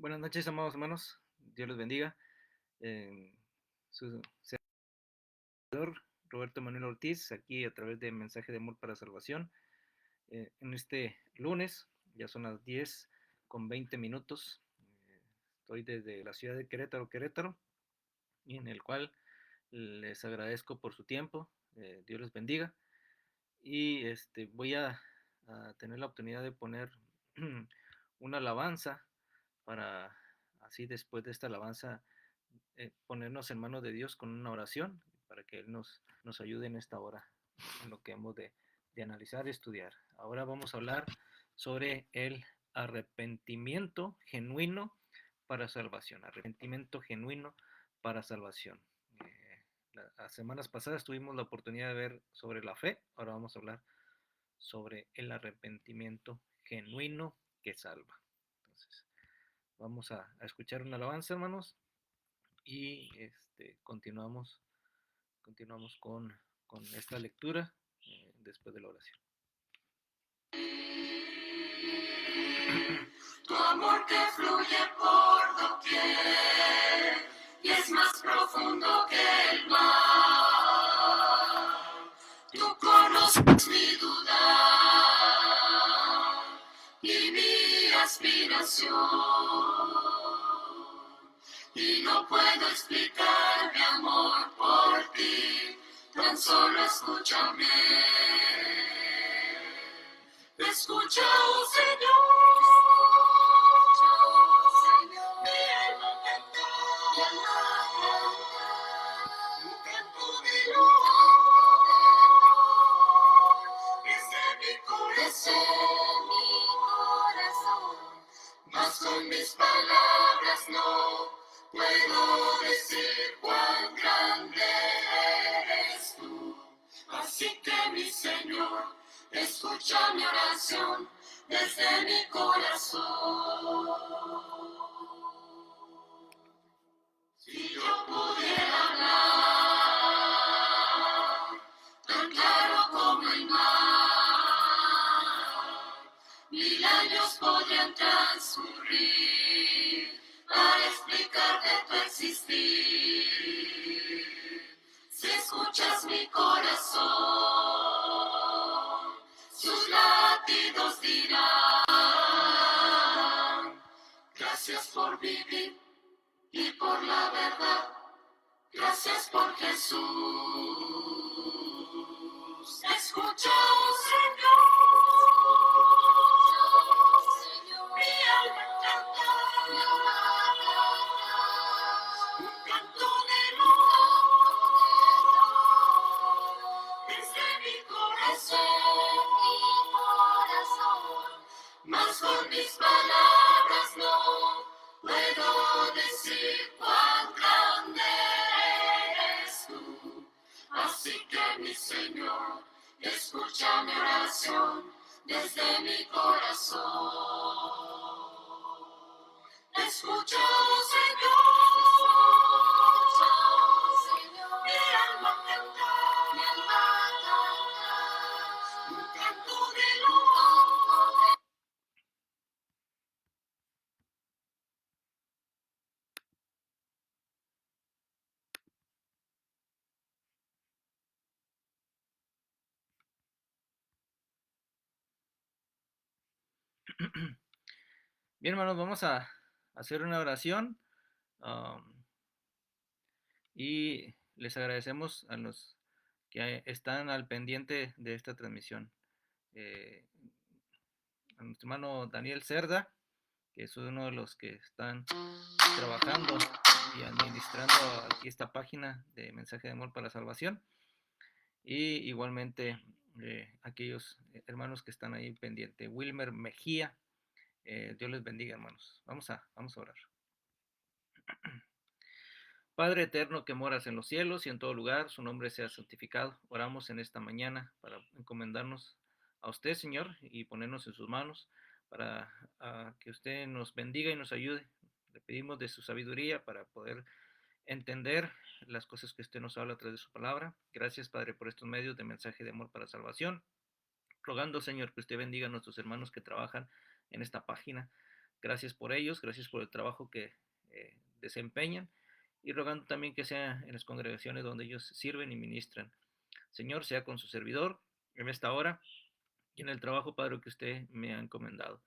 Buenas noches, amados hermanos. Dios los bendiga. Eh, su servidor, Roberto Manuel Ortiz, aquí a través de Mensaje de Amor para Salvación. En este lunes, ya son las 10:20. Estoy desde la ciudad de Querétaro, y en el cual les agradezco por su tiempo. Dios les bendiga. Y voy a tener la oportunidad de poner una alabanza para así después de esta alabanza ponernos en manos de Dios con una oración para que Él nos ayude en esta hora, en lo que hemos de analizar y estudiar. Ahora vamos a hablar sobre el arrepentimiento genuino para salvación. Arrepentimiento genuino para salvación. Las semanas pasadas tuvimos la oportunidad de ver sobre la fe. Ahora vamos a hablar sobre el arrepentimiento genuino que salva. Entonces, vamos a escuchar una alabanza, hermanos, y continuamos con esta lectura después de la oración. Tu amor que fluye por doquier y es más profundo que el mar. Tú conoces mi duda y mi aspiración, y no puedo explicar mi amor por ti, tan solo escúchame. Escucha, oh Señor, mi alma canta, un canto de loor, desde mi corazón, mas con mis palabras no puedo decir cuán grande eres tú. Así que mi Señor, escucha mi oración desde mi corazón. Si yo pudiera hablar tan claro como el mar, 1000 años podrían transcurrir para explicar de tu existir. Si escuchas mi corazón, sus latidos dirán: gracias por vivir y por la verdad, gracias por Jesús. Escucha, oh Señor, mi alma canta, un canto de loor, desde mi corazón, mas con mis palabras no puedo decir cuán grande eres tú. Así que mi Señor, escucha mi oración desde mi corazón. Escucha, oh Señor, mi alma canta, un canto de loor. Bien, hermanos, vamos a hacer una oración y les agradecemos a los que están al pendiente de esta transmisión. A nuestro hermano Daniel Cerda, que es uno de los que están trabajando y administrando aquí esta página de Mensaje de Amor para Salvación. Y igualmente aquellos hermanos que están ahí pendientes. Wilmer Mejía, Dios les bendiga, hermanos. Vamos a orar. Padre eterno que moras en los cielos y en todo lugar, su nombre sea santificado. Oramos en esta mañana para encomendarnos a usted, Señor, y ponernos en sus manos para que usted nos bendiga y nos ayude. Le pedimos de su sabiduría para poder entender las cosas que usted nos habla a través de su palabra. Gracias, Padre, por estos medios de mensaje de amor para salvación. Rogando, Señor, que usted bendiga a nuestros hermanos que trabajan en esta página, Gracias por ellos, gracias por el trabajo que desempeñan y rogando también que sea en las congregaciones donde ellos sirven y ministran. Señor, sea con su servidor en esta hora y en el trabajo, Padre, que usted me ha encomendado.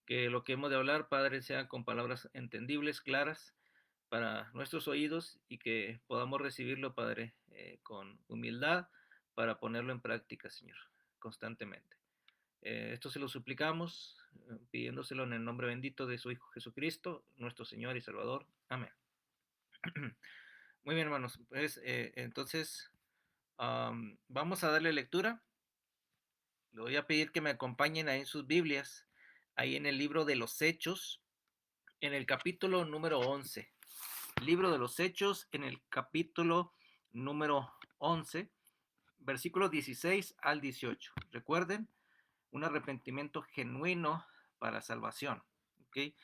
Que lo que hemos de hablar, Padre, sea con palabras entendibles, claras para nuestros oídos y que podamos recibirlo, Padre, con humildad para ponerlo en práctica, Señor, constantemente. Esto se lo suplicamos, pidiéndoselo en el nombre bendito de su Hijo Jesucristo, nuestro Señor y Salvador. Amén. Muy bien, hermanos. Pues entonces vamos a darle lectura. Le voy a pedir que me acompañen ahí en sus Biblias, ahí en el libro de los Hechos, en el capítulo número 11. Libro de los Hechos, en el capítulo número 11, versículos 16 al 18. Recuerden, un arrepentimiento genuino para salvación. ¿Okay?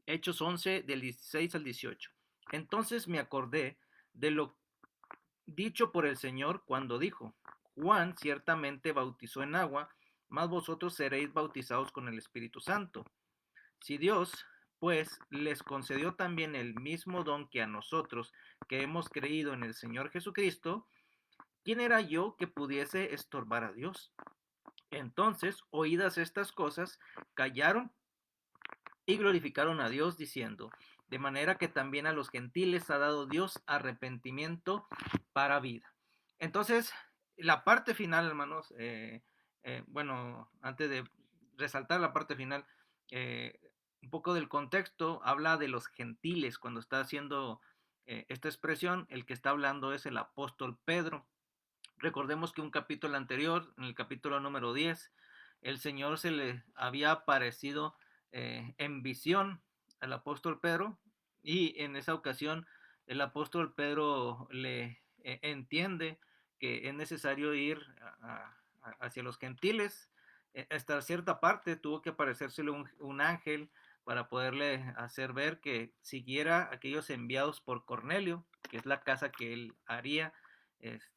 Hechos 11, del 16 al 18. Entonces me acordé de lo dicho por el Señor cuando dijo, Juan ciertamente bautizó en agua, mas vosotros seréis bautizados con el Espíritu Santo. Si Dios, pues, les concedió también el mismo don que a nosotros, que hemos creído en el Señor Jesucristo, ¿quién era yo que pudiese estorbar a Dios? Entonces, oídas estas cosas, callaron y glorificaron a Dios diciendo, de manera que también a los gentiles ha dado Dios arrepentimiento para vida. Entonces, la parte final, hermanos, bueno, antes de resaltar la parte final, un poco del contexto, habla de los gentiles, cuando está haciendo esta expresión, el que está hablando es el apóstol Pedro. Recordemos que un capítulo anterior, en el capítulo número 10, el Señor se le había aparecido en visión al apóstol Pedro y en esa ocasión el apóstol Pedro le entiende que es necesario ir hacia los gentiles. Hasta cierta parte tuvo que aparecérsele un ángel para poderle hacer ver que siguiera aquellos enviados por Cornelio, que es la casa que él haría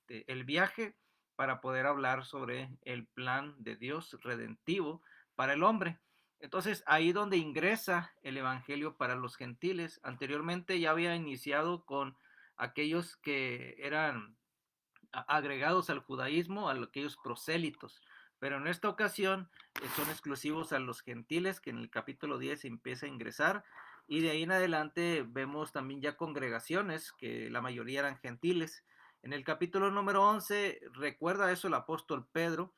el viaje para poder hablar sobre el plan de Dios redentivo para el hombre. Entonces, ahí donde ingresa el Evangelio para los gentiles. Anteriormente ya había iniciado con aquellos que eran agregados al judaísmo, a aquellos prosélitos. Pero en esta ocasión son exclusivos a los gentiles, que en el capítulo 10 empieza a ingresar. Y de ahí en adelante vemos también ya congregaciones, que la mayoría eran gentiles. En el capítulo número 11 recuerda eso el apóstol Pedro,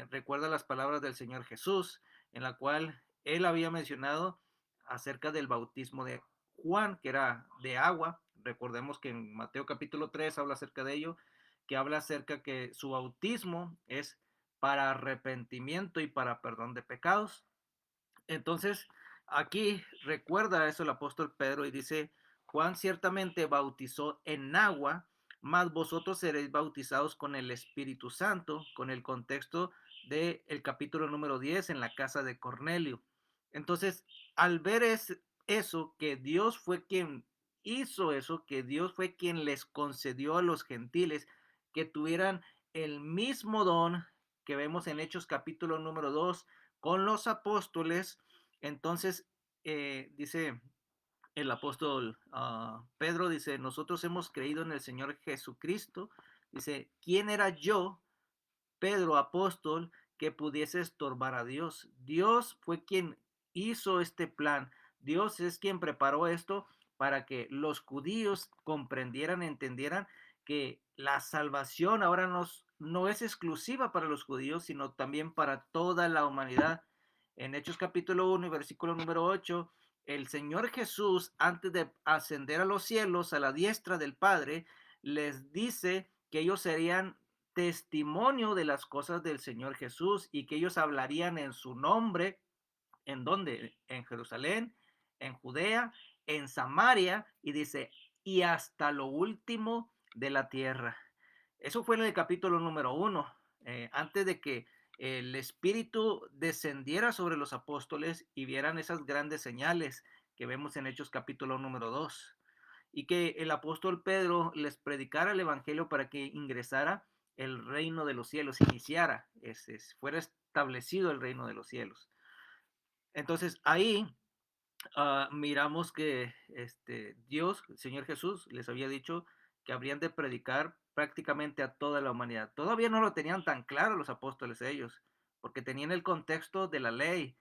recuerda las palabras del Señor Jesús, en la cual él había mencionado acerca del bautismo de Juan, que era de agua. Recordemos que en Mateo capítulo 3 habla acerca de ello, que habla acerca que su bautismo es para arrepentimiento y para perdón de pecados. Entonces, aquí recuerda eso el apóstol Pedro y dice, Juan ciertamente bautizó en agua, mas vosotros seréis bautizados con el Espíritu Santo, con el contexto del capítulo número 10 en la casa de Cornelio. Entonces, al ver eso, que Dios fue quien hizo eso, que Dios fue quien les concedió a los gentiles que tuvieran el mismo don que vemos en Hechos capítulo número 2 con los apóstoles. Entonces, dice el apóstol Pedro, dice, nosotros hemos creído en el Señor Jesucristo. Dice, ¿quién era yo, Pedro, apóstol, que pudiese estorbar a Dios? Dios fue quien hizo este plan. Dios es quien preparó esto para que los judíos comprendieran, entendieran que la salvación ahora no es exclusiva para los judíos, sino también para toda la humanidad. En Hechos capítulo 1 y versículo número 8, el Señor Jesús, antes de ascender a los cielos, a la diestra del Padre, les dice que ellos serían testimonio de las cosas del Señor Jesús y que ellos hablarían en su nombre. ¿En dónde? En Jerusalén, en Judea, en Samaria, y dice, y hasta lo último de la tierra. Eso fue en el capítulo número 1, antes de que el Espíritu descendiera sobre los apóstoles y vieran esas grandes señales que vemos en Hechos capítulo número 2, y que el apóstol Pedro les predicara el Evangelio para que ingresara el reino de los cielos, iniciara, fuera establecido el reino de los cielos. Entonces ahí miramos que Dios, el Señor Jesús, les había dicho que habrían de predicar prácticamente a toda la humanidad. Todavía no lo tenían tan claro los apóstoles ellos, porque tenían el contexto de la ley,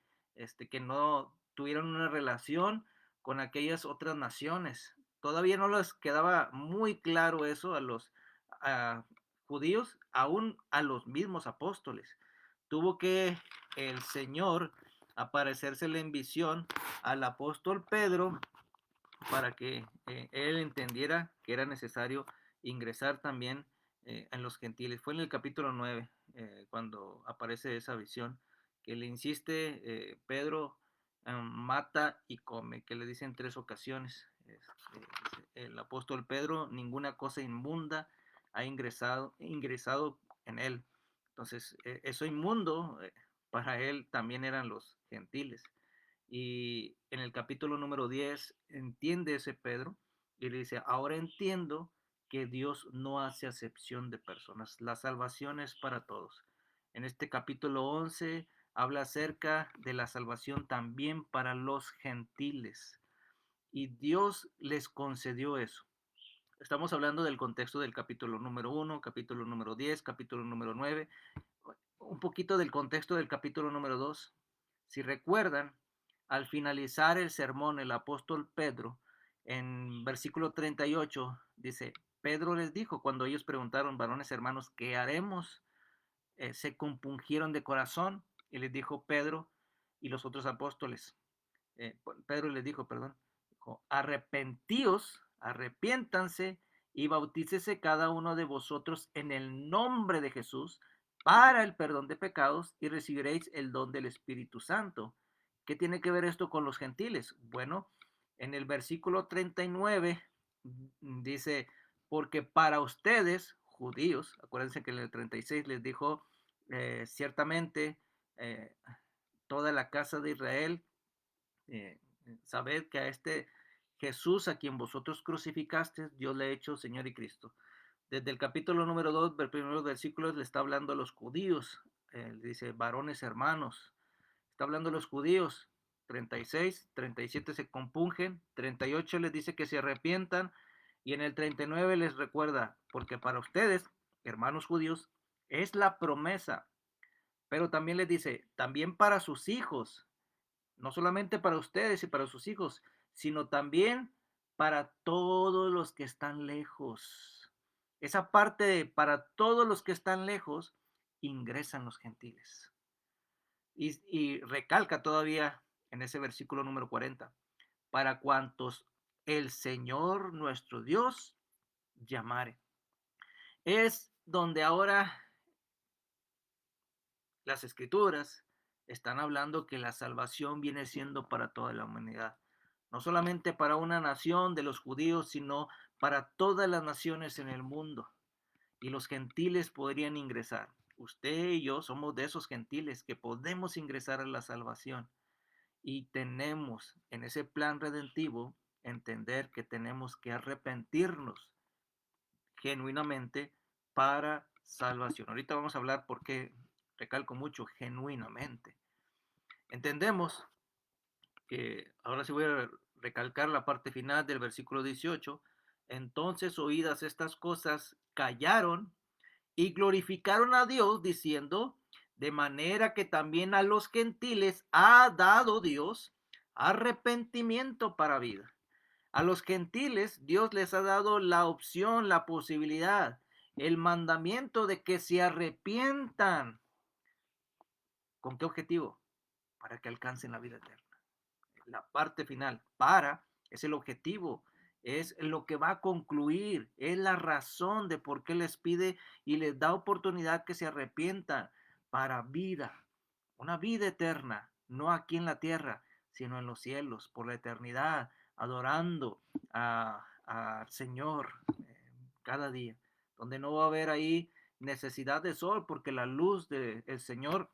que no tuvieron una relación con aquellas otras naciones. Todavía no les quedaba muy claro eso a los a judíos, aún a los mismos apóstoles. Tuvo que el Señor aparecérsele en visión al apóstol Pedro para que él entendiera que era necesario ingresar también en los gentiles. Fue en el capítulo 9 cuando aparece esa visión que le insiste Pedro mata y come, que le dice en 3 ocasiones. El apóstol Pedro, ninguna cosa inmunda ha ingresado en él. Entonces, eso inmundo para él también eran los gentiles. Y en el capítulo número 10 entiende ese Pedro y le dice, ahora entiendo que Dios no hace acepción de personas, la salvación es para todos. En este capítulo 11 habla acerca de la salvación también para los gentiles y Dios les concedió eso. Estamos hablando del contexto del capítulo número 1, capítulo número 10, capítulo número 9, un poquito del contexto del capítulo número 2. Si recuerdan, al finalizar el sermón, el apóstol Pedro, en versículo 38, dice, Pedro les dijo, cuando ellos preguntaron, varones hermanos, ¿qué haremos? Se compungieron de corazón y les dijo Pedro y los otros apóstoles, Pedro les dijo, perdón, dijo, arrepentíos, arrepiéntanse y bautícese cada uno de vosotros en el nombre de Jesús para el perdón de pecados y recibiréis el don del Espíritu Santo. ¿Qué tiene que ver esto con los gentiles? Bueno, en el versículo 39 dice, porque para ustedes, judíos, acuérdense que en el 36 les dijo, ciertamente, eh, toda la casa de Israel eh, sabed que a este Jesús a quien vosotros crucificaste, Dios le ha hecho Señor y Cristo. Desde el capítulo número 2, del primeros versículos, le está hablando a los judíos. Dice, varones hermanos. Está hablando a los judíos. 36, 37 se compungen. 38 les dice que se arrepientan. Y en el 39 les recuerda, porque para ustedes, hermanos judíos, es la promesa. Pero también les dice, también para sus hijos, no solamente para ustedes y para sus hijos, sino también para todos los que están lejos. Esa parte de para todos los que están lejos, ingresan los gentiles. Y recalca todavía en ese versículo número 40, para cuantos el Señor nuestro Dios llamare. Es donde ahora las escrituras están hablando que la salvación viene siendo para toda la humanidad. No solamente para una nación de los judíos, sino para todas las naciones en el mundo. Y los gentiles podrían ingresar. Usted y yo somos de esos gentiles que podemos ingresar a la salvación. Y tenemos en ese plan redentivo entender que tenemos que arrepentirnos genuinamente para salvación. Ahorita vamos a hablar por qué recalco mucho genuinamente. Entendemos que ahora sí voy a recalcar la parte final del versículo 18. Entonces, oídas estas cosas, callaron y glorificaron a Dios diciendo, de manera que también a los gentiles ha dado Dios arrepentimiento para vida. A los gentiles Dios les ha dado la opción, la posibilidad, el mandamiento de que se arrepientan. ¿Con qué objetivo? Para que alcancen la vida eterna. La parte final, es el objetivo, es lo que va a concluir, es la razón de por qué les pide y les da oportunidad que se arrepientan para vida, una vida eterna, no aquí en la tierra, sino en los cielos, por la eternidad, adorando al Señor cada día, donde no va a haber ahí necesidad de sol, porque la luz del Señor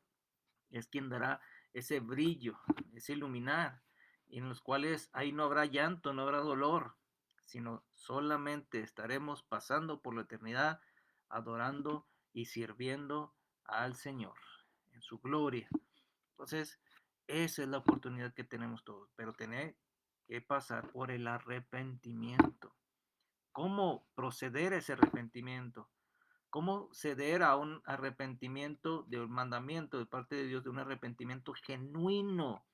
es quien dará ese brillo, ese iluminar, en los cuales ahí no habrá llanto, no habrá dolor, sino solamente estaremos pasando por la eternidad, adorando y sirviendo al Señor en su gloria. Entonces, Esa es la oportunidad que tenemos todos, pero tener que pasar por el arrepentimiento. ¿Cómo proceder a ese arrepentimiento? ¿Cómo ceder a un arrepentimiento de un mandamiento de parte de Dios, de un arrepentimiento genuino,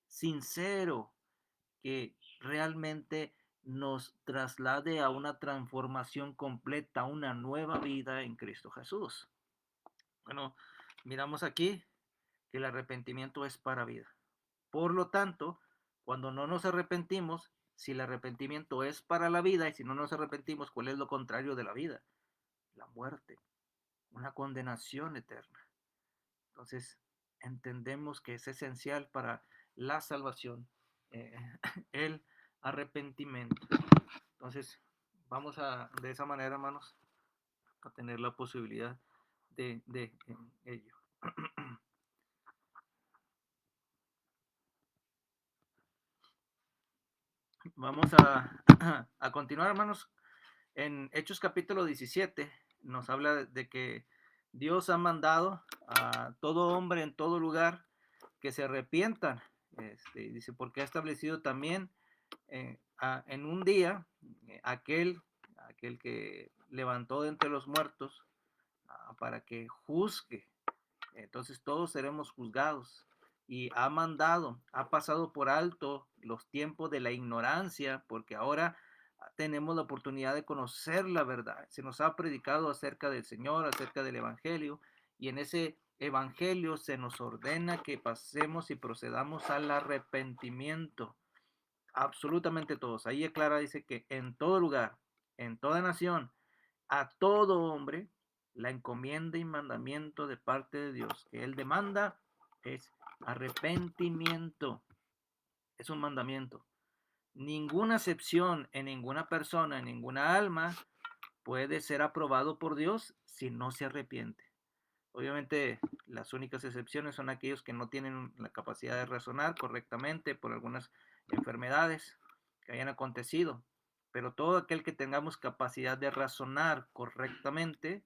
sincero, que realmente nos traslade a una transformación completa, a una nueva vida en Cristo Jesús? Bueno, miramos aquí que el arrepentimiento es para vida. Por lo tanto, cuando no nos arrepentimos, si el arrepentimiento es para la vida y si no nos arrepentimos, ¿cuál es lo contrario de la vida? La muerte, una condenación eterna. Entonces, entendemos que es esencial para la salvación eh, el arrepentimiento. Entonces, vamos de esa manera, hermanos, a tener la posibilidad de ello. Vamos a continuar, hermanos. En Hechos capítulo 17 nos habla de que Dios ha mandado a todo hombre en todo lugar que se arrepientan. Dice, porque ha establecido también en un día aquel que levantó de entre los muertos para que juzgue. Entonces todos seremos juzgados. Y ha mandado, ha pasado por alto los tiempos de la ignorancia, porque ahora tenemos la oportunidad de conocer la verdad. Se nos ha predicado acerca del Señor, acerca del Evangelio, y en ese Evangelio se nos ordena que pasemos y procedamos al arrepentimiento. Absolutamente todos. Ahí aclara, dice que en todo lugar, en toda nación, a todo hombre, la encomienda y mandamiento de parte de Dios que Él demanda es arrepentimiento. Es un mandamiento. Ninguna excepción en ninguna persona, en ninguna alma, puede ser aprobado por Dios si no se arrepiente. Obviamente, las únicas excepciones son aquellos que no tienen la capacidad de razonar correctamente por algunas enfermedades que hayan acontecido. Pero todo aquel que tengamos capacidad de razonar correctamente,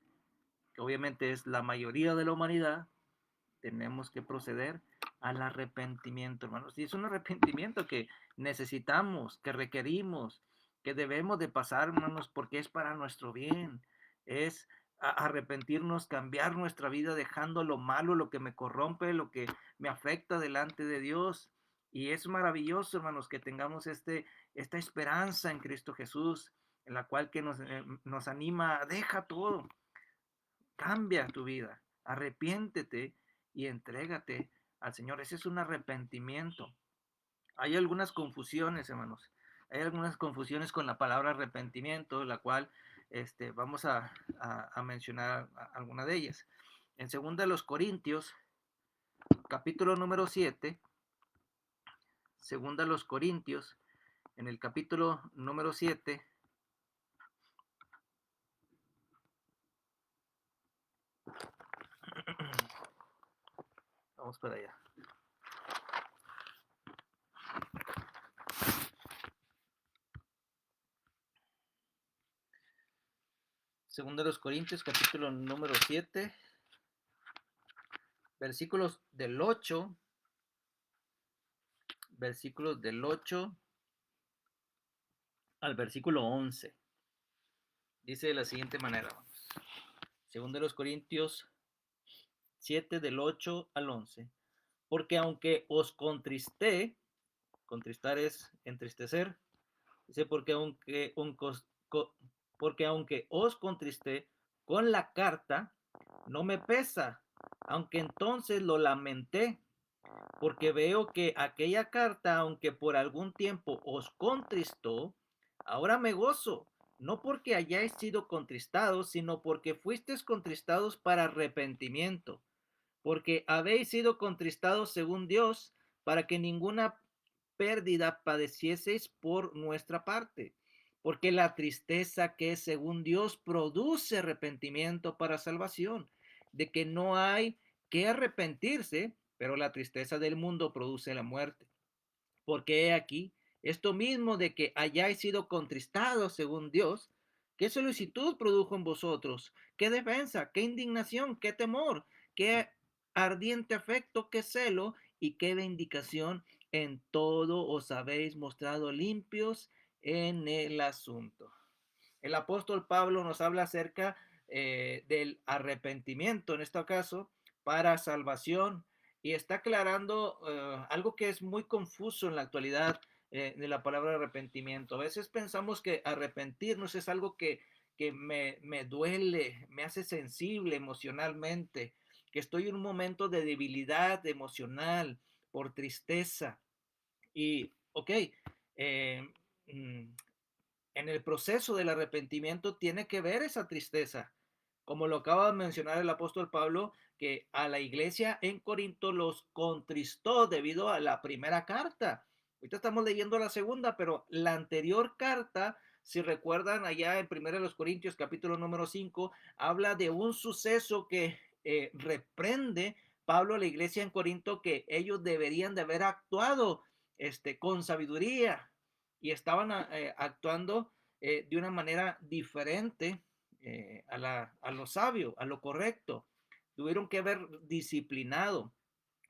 que obviamente es la mayoría de la humanidad, tenemos que proceder al arrepentimiento, hermanos. Y es un arrepentimiento que necesitamos, que requerimos, que debemos de pasar, hermanos, porque es para nuestro bien. Es arrepentirnos, cambiar nuestra vida, dejando lo malo, lo que me corrompe, lo que me afecta delante de Dios. Y es maravilloso, hermanos, que tengamos esta esperanza en Cristo Jesús, en la cual que nos anima, deja todo, cambia tu vida, arrepiéntete y entrégate al Señor. Ese es un arrepentimiento. Hay algunas confusiones, hermanos. Hay algunas confusiones con la palabra arrepentimiento, la cual vamos a mencionar alguna de ellas. En 2 Corintios, capítulo número 7, 2 Corintios, en el capítulo número 7, vamos para allá. Segunda de los Corintios, capítulo número 7, versículos del 8 al versículo 11. Dice de la siguiente manera, vamos. Segunda de los Corintios 7, del 8 al 11. Porque aunque os contristé, contristar es entristecer, dice, porque aunque os contristé con la carta, no me pesa, aunque entonces lo lamenté, porque veo que aquella carta, aunque por algún tiempo os contristó, ahora me gozo, no porque hayáis sido contristados, sino porque fuisteis contristados para arrepentimiento, porque habéis sido contristados según Dios, para que ninguna pérdida padecieseis por nuestra parte, porque la tristeza que es según Dios produce arrepentimiento para salvación, de que no hay que arrepentirse, pero la tristeza del mundo produce la muerte. Porque he aquí, esto mismo de que hayáis sido contristados según Dios, ¿qué solicitud produjo en vosotros? ¿Qué defensa? ¿Qué indignación? ¿Qué temor? ¿Qué ardiente afecto que celo, y qué vindicación, en todo os habéis mostrado limpios en el asunto. El apóstol Pablo nos habla acerca del arrepentimiento, en este caso, para salvación, y está aclarando algo que es muy confuso en la actualidad de la palabra arrepentimiento. A veces pensamos que arrepentirnos es algo que me duele, me hace sensible emocionalmente, que estoy en un momento de debilidad emocional, por tristeza. Y, ok, eh, mm, en el proceso del arrepentimiento tiene que ver esa tristeza, como lo acaba de mencionar el apóstol Pablo, que a la iglesia en Corinto los contristó debido a la primera carta. Ahorita estamos leyendo la segunda, pero la anterior carta, si recuerdan allá en 1 de los Corintios capítulo número 5, habla de un suceso que reprende Pablo a la iglesia en Corinto, que ellos deberían de haber actuado con sabiduría, y estaban actuando de una manera diferente a lo sabio, a lo correcto. Tuvieron que haber disciplinado,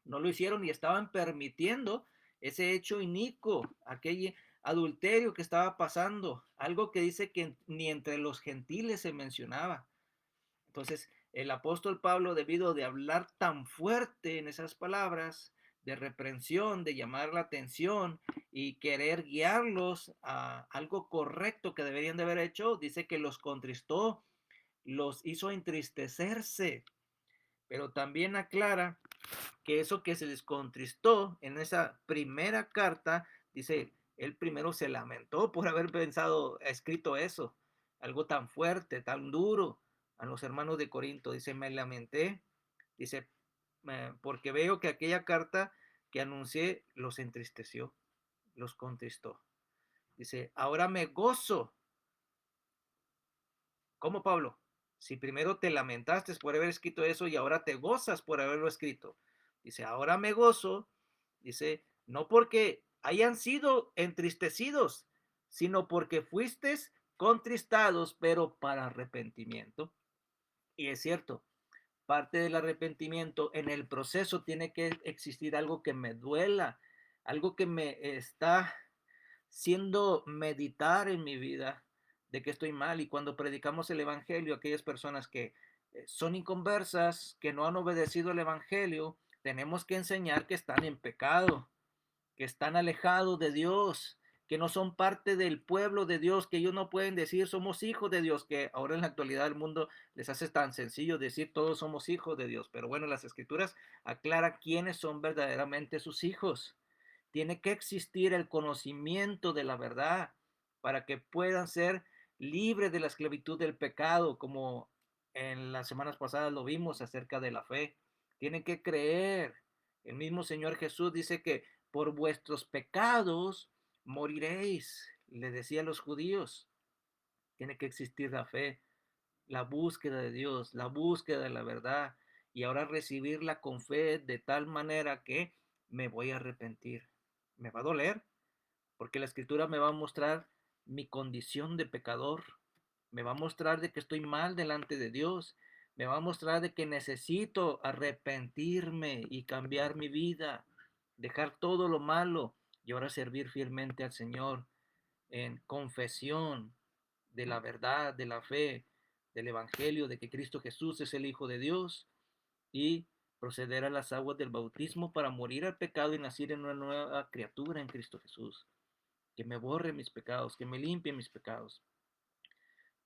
no lo hicieron y estaban permitiendo ese hecho inicuo, aquel adulterio que estaba pasando, algo que dice que ni entre los gentiles se mencionaba. Entonces, el apóstol Pablo, debido de hablar tan fuerte en esas palabras de reprensión, de llamar la atención y querer guiarlos a algo correcto que deberían de haber hecho, dice que los contristó, los hizo entristecerse, pero también aclara que eso que se les contristó en esa primera carta, dice, él primero se lamentó por haber pensado, escrito eso, algo tan fuerte, tan duro a los hermanos de Corinto. Dice, me lamenté, dice, porque veo que aquella carta que anuncié los entristeció, los contristó. Dice, ahora me gozo. ¿Cómo, Pablo? Si primero te lamentaste por haber escrito eso y ahora te gozas por haberlo escrito. Dice, ahora me gozo, dice, no porque hayan sido entristecidos, sino porque fuisteis contristados, pero para arrepentimiento. Y es cierto, parte del arrepentimiento, en el proceso tiene que existir algo que me duela, algo que me está siendo meditar en mi vida de que estoy mal. Y cuando predicamos el evangelio, aquellas personas que son inconversas, que no han obedecido el evangelio, tenemos que enseñar que están en pecado, que están alejados de Dios, que no son parte del pueblo de Dios, que ellos no pueden decir somos hijos de Dios, que ahora en la actualidad del mundo les hace tan sencillo decir todos somos hijos de Dios. Pero bueno, las escrituras aclaran quiénes son verdaderamente sus hijos. Tiene que existir el conocimiento de la verdad para que puedan ser libres de la esclavitud del pecado, como en las semanas pasadas lo vimos acerca de la fe. Tienen que creer. El mismo Señor Jesús dice que por vuestros pecados moriréis, le decía a los judíos. Tiene que existir la fe, la búsqueda de Dios, la búsqueda de la verdad, y ahora recibirla con fe de tal manera que me voy a arrepentir. Me va a doler, porque la escritura me va a mostrar mi condición de pecador, me va a mostrar de que estoy mal delante de Dios, me va a mostrar de que necesito arrepentirme y cambiar mi vida, dejar todo lo malo y ahora servir fielmente al Señor en confesión de la verdad, de la fe, del Evangelio, de que Cristo Jesús es el Hijo de Dios, y proceder a las aguas del bautismo para morir al pecado y nacer en una nueva criatura en Cristo Jesús, que me borre mis pecados, que me limpie mis pecados.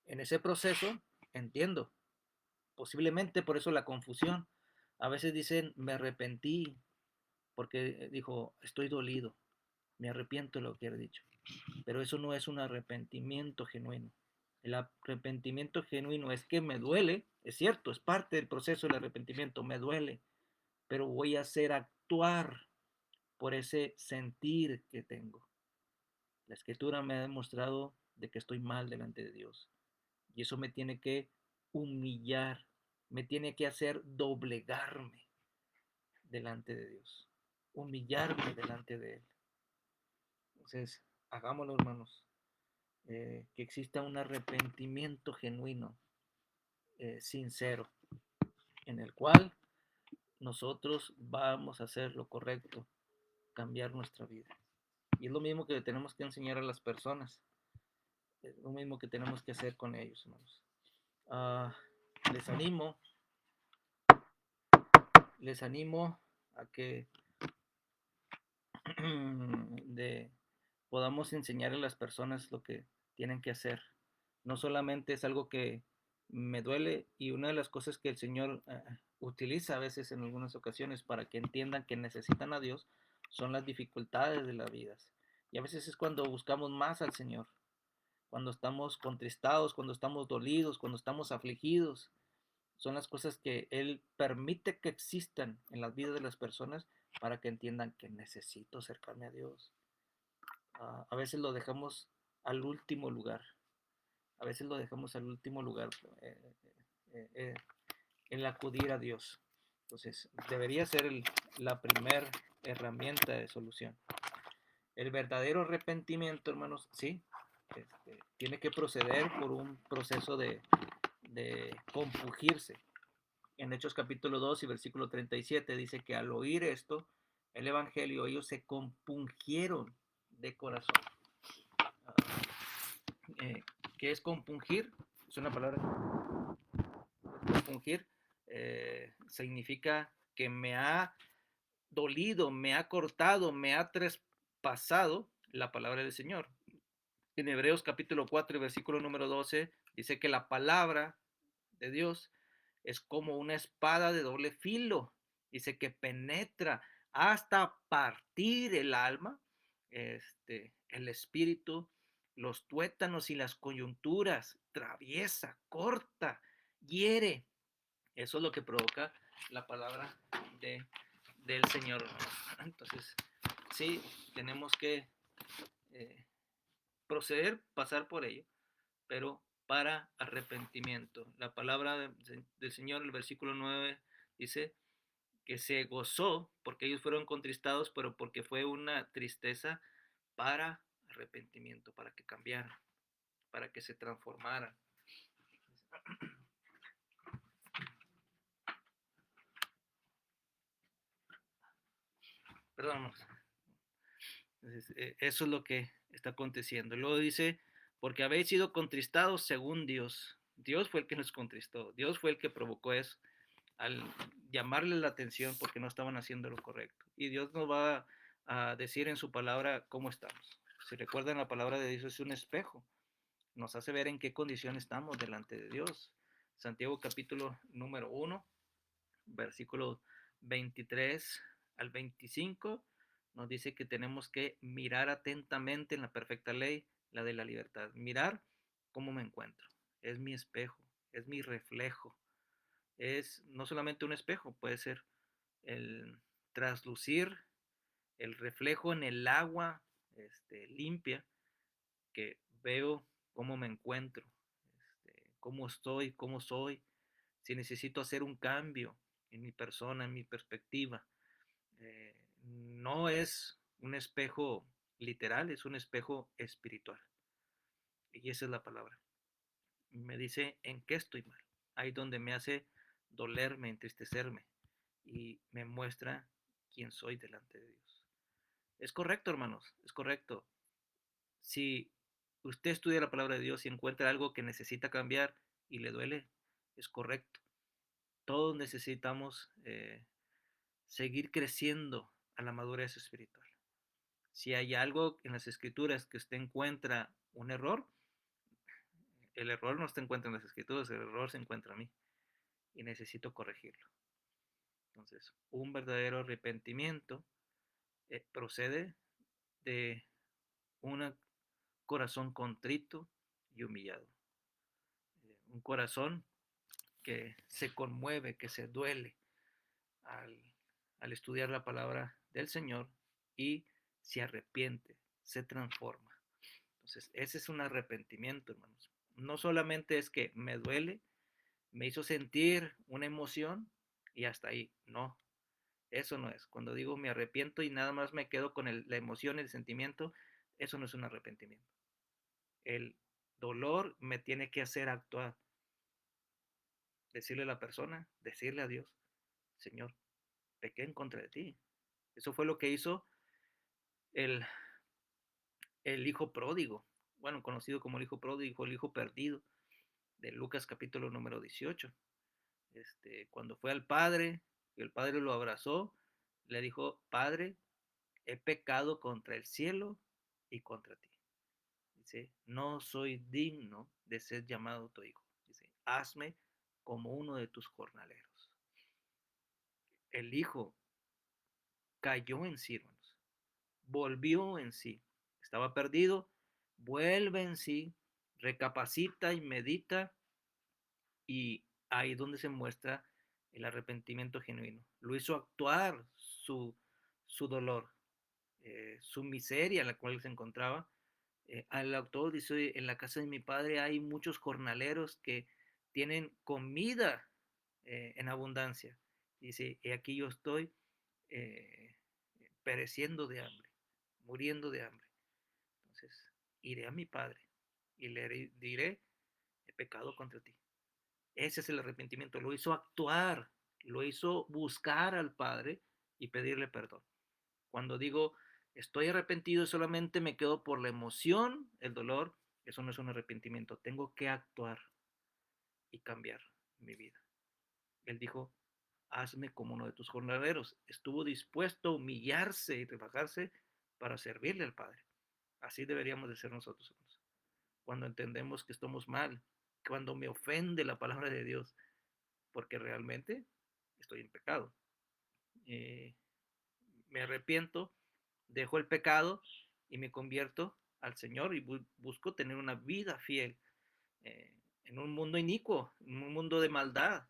En ese proceso, entiendo, posiblemente por eso la confusión. A veces dicen, me arrepentí, porque dijo, estoy dolido, me arrepiento de lo que he dicho. Pero eso no es un arrepentimiento genuino. El arrepentimiento genuino es que me duele, es cierto, es parte del proceso del arrepentimiento, me duele, pero voy a hacer actuar por ese sentir que tengo. La escritura me ha demostrado de que estoy mal delante de Dios, y eso me tiene que humillar, me tiene que hacer doblegarme delante de Dios, humillarme delante de Él. Entonces, hagámoslo, hermanos, que exista un arrepentimiento genuino, sincero, en el cual nosotros vamos a hacer lo correcto, cambiar nuestra vida. Y es lo mismo que tenemos que enseñar a las personas. Es lo mismo que tenemos que hacer con ellos, hermanos. Ah, les animo, les animo a que podamos enseñar a las personas lo que tienen que hacer. No solamente es algo que me duele, y una de las cosas que el Señor utiliza a veces en algunas ocasiones para que entiendan que necesitan a Dios son las dificultades de la vida. Y a veces es cuando buscamos más al Señor, cuando estamos contristados, cuando estamos dolidos, cuando estamos afligidos. Son las cosas que Él permite que existan en las vidas de las personas para que entiendan que necesito acercarme a Dios. A veces lo dejamos al último lugar. A veces lo dejamos al último lugar, eh, eh, el acudir a Dios. Entonces, debería ser la primera herramienta de solución. El verdadero arrepentimiento, hermanos, sí, tiene que proceder por un proceso de compungirse. En Hechos capítulo 2 y versículo 37 dice que al oír esto, el Evangelio, ellos se compungieron de corazón. Eh, ¿Qué es compungir? Es una palabra. Compungir significa que me ha dolido, me ha cortado, me ha traspasado la palabra del Señor. En Hebreos capítulo 4 y versículo número 12 dice que la palabra de Dios es como una espada de doble filo. Dice que penetra hasta partir el alma, el espíritu, los tuétanos y las coyunturas, traviesa, corta, hiere. Eso es lo que provoca la palabra del Señor. Entonces, sí, tenemos que proceder, pasar por ello, pero para arrepentimiento. La palabra del Señor, el versículo 9, dice que se gozó porque ellos fueron contristados, pero porque fue una tristeza para arrepentimiento, para que cambiaran, para que se transformaran. Perdón. Entonces, eso es lo que está aconteciendo. Luego dice, porque habéis sido contristados según Dios. Dios fue el que nos contristó. Dios fue el que provocó eso al llamarles la atención porque no estaban haciendo lo correcto. Y Dios nos va a decir en su palabra cómo estamos. Si recuerdan, la palabra de Dios es un espejo. Nos hace ver en qué condición estamos delante de Dios. Santiago capítulo número 1, versículo 23 al 25, nos dice que tenemos que mirar atentamente en la perfecta ley, la de la libertad. Mirar cómo me encuentro. Es mi espejo, es mi reflejo. Es no solamente un espejo, puede ser el traslucir, el reflejo en el agua limpia, que veo cómo me encuentro, cómo estoy, cómo soy, si necesito hacer un cambio en mi persona, en mi perspectiva. No es un espejo literal, es un espejo espiritual. Y esa es la palabra. Me dice en qué estoy mal. Ahí donde me hace dolerme, entristecerme. Y me muestra quién soy delante de Dios. Es correcto, hermanos, es correcto. Si usted estudia la palabra de Dios y encuentra algo que necesita cambiar y le duele, es correcto. Todos necesitamos seguir creciendo a la madurez espiritual. Si hay algo en las escrituras que usted encuentra un error, el error no se encuentra en las escrituras, el error se encuentra en mí y necesito corregirlo. Entonces, un verdadero arrepentimiento procede de un corazón contrito y humillado. Un corazón que se conmueve, que se duele al, al estudiar la palabra del Señor y se arrepiente, se transforma. Entonces, ese es un arrepentimiento, hermanos. No solamente es que me duele, me hizo sentir una emoción y hasta ahí. No, eso no es. Cuando digo me arrepiento y nada más me quedo con la emoción y el sentimiento, eso no es un arrepentimiento. El dolor me tiene que hacer actuar. Decirle a la persona, decirle a Dios, Señor, pequé en contra de ti. Eso fue lo que hizo el, el hijo pródigo, bueno, conocido como el hijo pródigo, el hijo perdido, de Lucas capítulo número 18. Cuando fue al padre, y el padre lo abrazó, le dijo: Padre, he pecado contra el cielo y contra ti. Dice: no soy digno de ser llamado tu hijo. Dice: hazme como uno de tus jornaleros. El hijo cayó en sí, hermanos, volvió en sí. Estaba perdido, vuelve en sí, recapacita y medita, y ahí es donde se muestra el arrepentimiento genuino. Lo hizo actuar su dolor, su miseria en la cual se encontraba. El autor dice: en la casa de mi padre hay muchos jornaleros que tienen comida en abundancia. Dice: y aquí yo estoy eh, pereciendo de hambre, muriendo de hambre. Entonces, iré a mi padre y le diré: he pecado contra ti. Ese es el arrepentimiento. Lo hizo actuar, lo hizo buscar al Padre y pedirle perdón. Cuando digo estoy arrepentido y solamente me quedo por la emoción, el dolor, eso no es un arrepentimiento. Tengo que actuar y cambiar mi vida. Él dijo: hazme como uno de tus jornaleros. Estuvo dispuesto a humillarse y rebajarse para servirle al Padre. Así deberíamos de ser nosotros, hermanos. Cuando entendemos que estamos mal, cuando me ofende la palabra de Dios, porque realmente estoy en pecado. Eh, Me arrepiento, dejo el pecado y me convierto al Señor y busco tener una vida fiel en un mundo inicuo, en un mundo de maldad.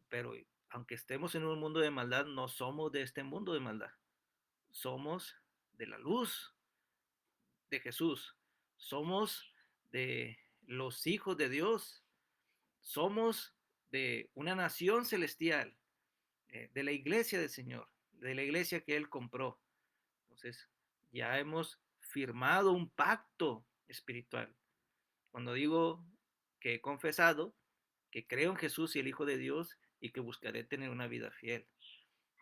Pero aunque estemos en un mundo de maldad, no somos de este mundo de maldad. Somos de la luz de Jesús. Somos de los hijos de Dios. Somos de una nación celestial, de la iglesia del Señor, de la iglesia que Él compró. Entonces, ya hemos firmado un pacto espiritual. Cuando digo que he confesado, que creo en Jesús y el Hijo de Dios y que buscaré tener una vida fiel.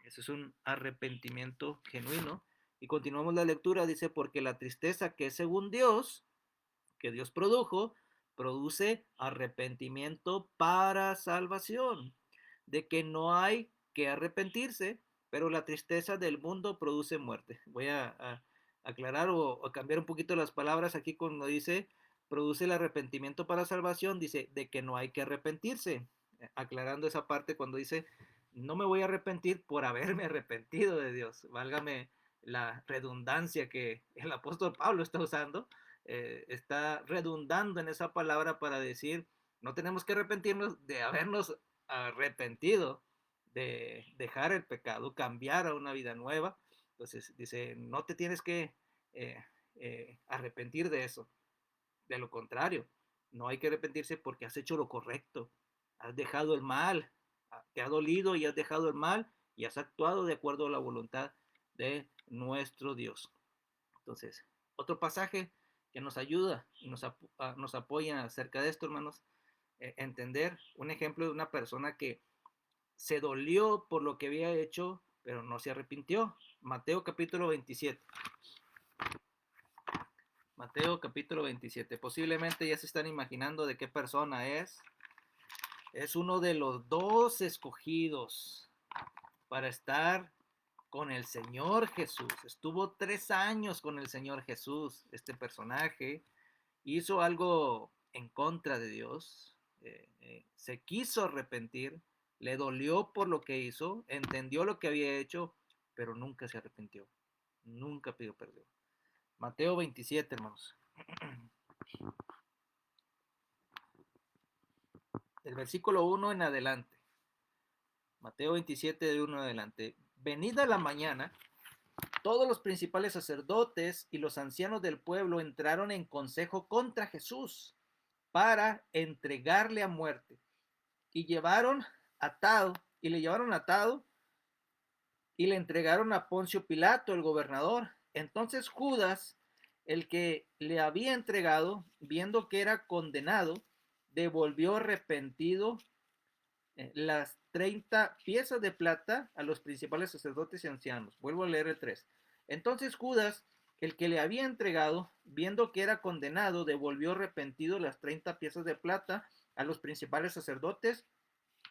Ese es un arrepentimiento genuino. Y continuamos la lectura, dice: porque la tristeza que es según Dios, que Dios produjo, produce arrepentimiento para salvación, de que no hay que arrepentirse, pero la tristeza del mundo produce muerte. Voy a aclarar o cambiar un poquito las palabras aquí cuando dice produce el arrepentimiento para salvación, dice de que no hay que arrepentirse, aclarando esa parte cuando dice no me voy a arrepentir por haberme arrepentido de Dios. Válgame la redundancia que el apóstol Pablo está usando, está redundando en esa palabra para decir no tenemos que arrepentirnos de habernos arrepentido, de dejar el pecado, cambiar a una vida nueva. Entonces dice, no te tienes que arrepentir de eso. De lo contrario, no hay que arrepentirse porque has hecho lo correcto. Has dejado el mal, te ha dolido y has dejado el mal y has actuado de acuerdo a la voluntad de nuestro Dios. Entonces, otro pasaje que nos ayuda y nos apoya acerca de esto, hermanos, entender un ejemplo de una persona que se dolió por lo que había hecho, pero no se arrepintió. Mateo capítulo 27. Mateo capítulo 27. Posiblemente ya se están imaginando de qué persona es. Es uno de los 2 escogidos para estar con el Señor Jesús. Estuvo 3 años con el Señor Jesús. Este personaje hizo algo en contra de Dios. Se quiso arrepentir. Le dolió por lo que hizo. Entendió lo que había hecho, pero nunca se arrepintió. Nunca pidió perdón. Mateo 27, hermanos. Del versículo 1 en adelante. Mateo 27, de 1 en adelante. Venida la mañana, todos los principales sacerdotes y los ancianos del pueblo entraron en consejo contra Jesús para entregarle a muerte. Y llevaron atado, y le llevaron atado y le entregaron a Poncio Pilato, el gobernador. Entonces Judas, el que le había entregado, viendo que era condenado, devolvió arrepentido las 30 piezas de plata a los principales sacerdotes y ancianos. Vuelvo a leer el 3. Entonces Judas, el que le había entregado, viendo que era condenado, devolvió arrepentido las 30 piezas de plata a los principales sacerdotes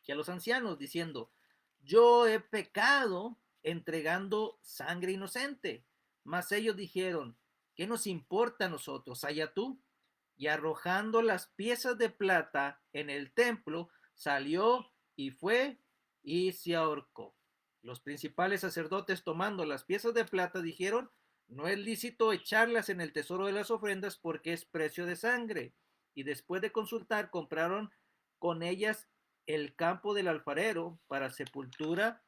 y a los ancianos, diciendo, yo he pecado entregando sangre inocente. Mas ellos dijeron, ¿qué nos importa a nosotros? Allá tú. Y arrojando las piezas de plata en el templo, salió y fue y se ahorcó. Los principales sacerdotes, tomando las piezas de plata, dijeron, no es lícito echarlas en el tesoro de las ofrendas porque es precio de sangre. Y después de consultar, compraron con ellas el campo del alfarero para sepultura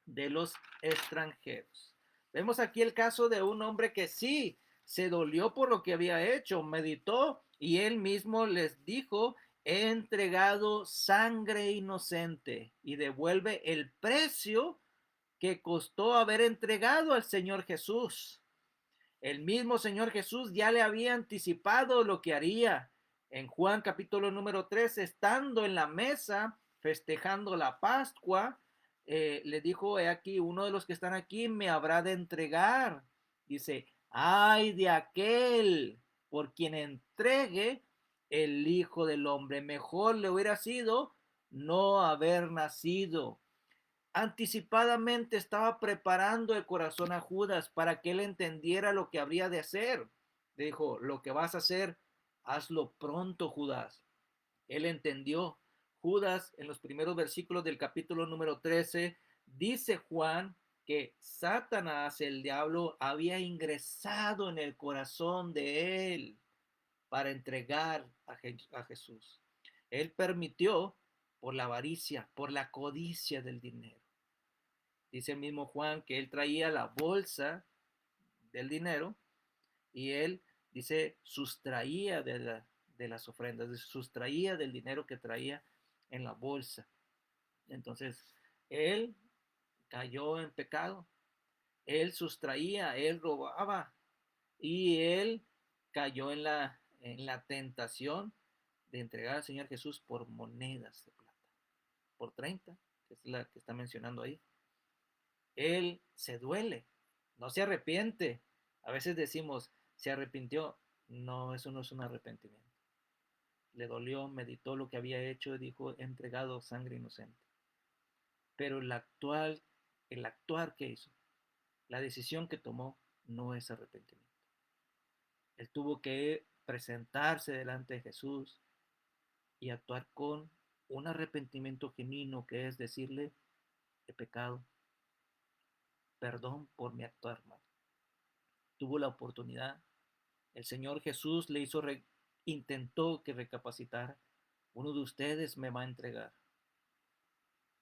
de los extranjeros. Vemos aquí el caso de un hombre que sí se dolió por lo que había hecho, meditó y él mismo les dijo, he entregado sangre inocente y devuelve el precio que costó haber entregado al Señor Jesús. El mismo Señor Jesús ya le había anticipado lo que haría. En Juan capítulo número 3, estando en la mesa, festejando la Pascua, le dijo, he aquí, uno de los que están aquí me habrá de entregar. Dice, ay de aquel por quien entregue el Hijo del Hombre. Mejor le hubiera sido no haber nacido. Anticipadamente estaba preparando el corazón a Judas para que él entendiera lo que habría de hacer. Le dijo, lo que vas a hacer, hazlo pronto, Judas. Él entendió. Judas, en los primeros versículos del capítulo número 13, dice Juan que Satanás, el diablo, había ingresado en el corazón de él para entregar a Jesús. Él permitió por la avaricia, por la codicia del dinero. Dice el mismo Juan que él traía la bolsa del dinero y él, dice, sustraía de las ofrendas, sustraía del dinero que traía en la bolsa. Entonces, él cayó en pecado, él sustraía, él robaba y él cayó en la tentación de entregar al Señor Jesús por monedas de plata, por 30, que es la que está mencionando ahí. Él se duele, no se arrepiente. A veces decimos, se arrepintió. No, eso no es un arrepentimiento. Le dolió, meditó lo que había hecho y dijo, he entregado sangre inocente. Pero el actuar que hizo, la decisión que tomó, no es arrepentimiento. Él tuvo que presentarse delante de Jesús y actuar con un arrepentimiento genuino, que es decirle, he pecado, perdón por mi actuar mal. Tuvo la oportunidad. El Señor Jesús le intentó que recapacitara. Uno de ustedes me va a entregar.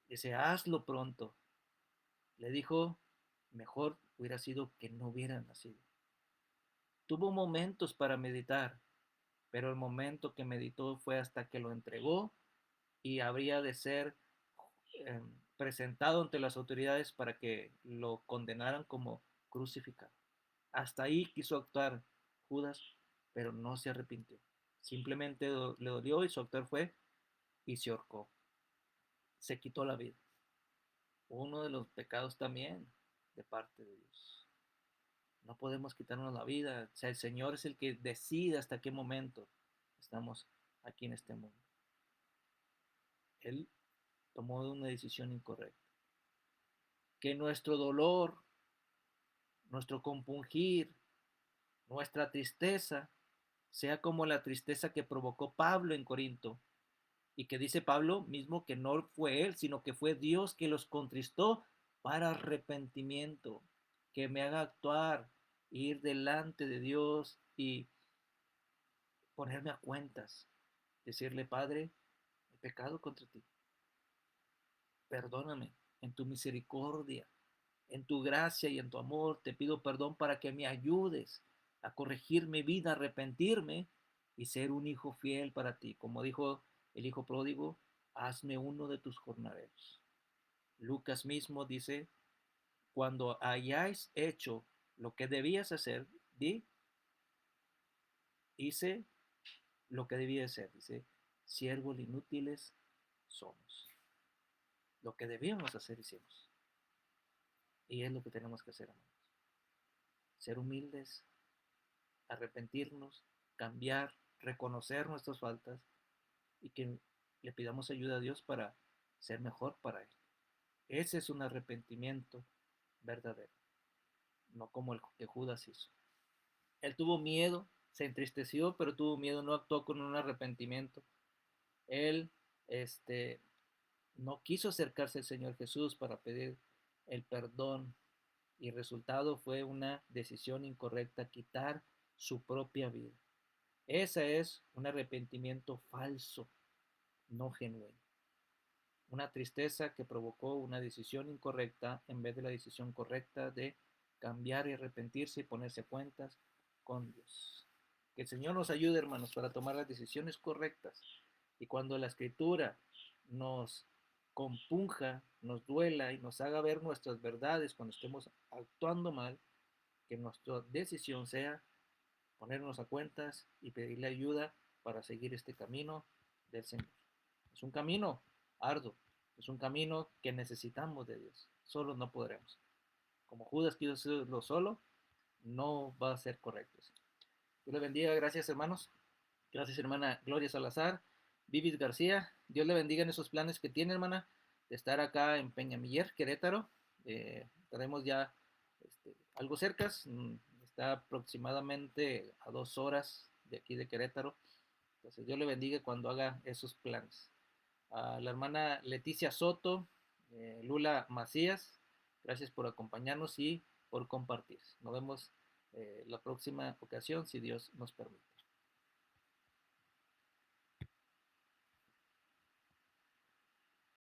Dice, hazlo pronto. Le dijo, mejor hubiera sido que no hubiera nacido. Tuvo momentos para meditar, pero el momento que meditó fue hasta que lo entregó y habría de ser presentado ante las autoridades para que lo condenaran como crucificado. Hasta ahí quiso actuar Judas, pero no se arrepintió. Simplemente le dolió y su actuar fue y se ahorcó. Se quitó la vida. Uno de los pecados también de parte de Dios. No podemos quitarnos la vida. O sea, el Señor es el que decide hasta qué momento estamos aquí en este mundo. Él tomó una decisión incorrecta. Que nuestro dolor, nuestro compungir, nuestra tristeza sea como la tristeza que provocó Pablo en Corinto, y que dice Pablo mismo que no fue él, sino que fue Dios que los contristó para arrepentimiento, que me haga actuar, ir delante de Dios y ponerme a cuentas, decirle, Padre, he pecado contra ti, perdóname en tu misericordia, en tu gracia y en tu amor, te pido perdón para que me ayudes a corregir mi vida, a arrepentirme y ser un hijo fiel para ti. Como dijo el hijo pródigo, hazme uno de tus jornaleros. Lucas mismo dice, cuando hayáis hecho lo que debías hacer, hice lo que debía hacer. Dice, siervos inútiles somos. Lo que debíamos hacer, hicimos. Y es lo que tenemos que hacer, hermanos. Ser humildes, arrepentirnos, cambiar, reconocer nuestras faltas y que le pidamos ayuda a Dios para ser mejor para Él. Ese es un arrepentimiento verdadero, no como el que Judas hizo. Él tuvo miedo, se entristeció, pero tuvo miedo, no actuó con un arrepentimiento. Él no quiso acercarse al Señor Jesús para pedir el perdón y el resultado fue una decisión incorrecta, quitar su propia vida. Ese es un arrepentimiento falso, no genuino. Una tristeza que provocó una decisión incorrecta en vez de la decisión correcta de cambiar y arrepentirse y ponerse a cuentas con Dios. Que el Señor nos ayude, hermanos, para tomar las decisiones correctas. Y cuando la Escritura nos compunja, nos duela y nos haga ver nuestras verdades cuando estemos actuando mal, que nuestra decisión sea ponernos a cuentas y pedirle ayuda para seguir este camino del Señor. Es un camino arduo, es un camino que necesitamos de Dios. Solo no podremos. Como Judas quiso hacerlo solo, no va a ser correcto. Dios le bendiga, gracias hermanos. Gracias hermana Gloria Salazar, Vivis García. Dios le bendiga en esos planes que tiene, hermana, de estar acá en Peñamiller, Querétaro. Estaremos ya algo cerca, está aproximadamente a 2 horas de aquí de Querétaro. Entonces Dios le bendiga cuando haga esos planes. A la hermana Leticia Soto, Lula Macías, gracias por acompañarnos y por compartir. Nos vemos la próxima ocasión, si Dios nos permite.